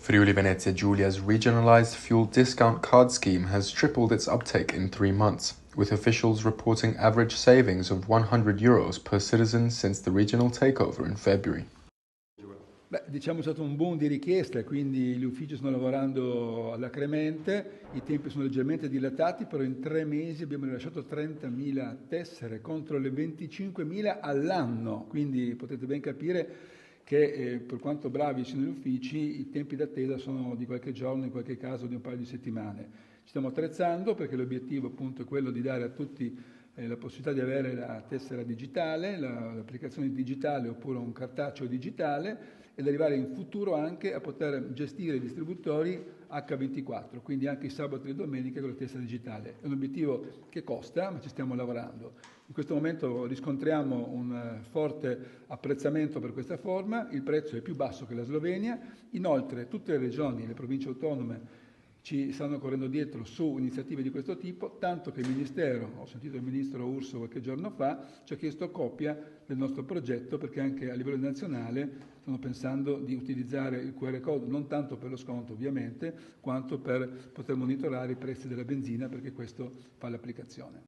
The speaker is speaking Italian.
Friuli Venezia Giulia's regionalized fuel discount card scheme has tripled its uptake in 3 months, with officials reporting average savings of €100 per citizen since the regional takeover in February. Beh, diciamo è stato un boom di richieste, quindi gli uffici stanno lavorando alacremente, i tempi sono leggermente dilatati, però in 3 mesi abbiamo rilasciato 30.000 tessere contro le 25.000 all'anno, quindi potete ben capire che per quanto bravi siano gli uffici, i tempi d'attesa sono di qualche giorno, in qualche caso di un paio di settimane. Ci stiamo attrezzando perché l'obiettivo appunto è quello di dare a tutti la possibilità di avere la tessera digitale, l'applicazione digitale oppure un cartaceo digitale ed arrivare in futuro anche a poter gestire i distributori H24, quindi anche i sabati e le domeniche con la tessera digitale. È un obiettivo che costa, ma ci stiamo lavorando. In questo momento riscontriamo un forte apprezzamento per questa forma, il prezzo è più basso che la Slovenia, inoltre tutte le regioni e le province autonome ci stanno correndo dietro su iniziative di questo tipo, tanto che il Ministero, ho sentito il Ministro Urso qualche giorno fa, ci ha chiesto copia del nostro progetto perché anche a livello nazionale stanno pensando di utilizzare il QR code non tanto per lo sconto ovviamente, quanto per poter monitorare i prezzi della benzina perché questo fa l'applicazione.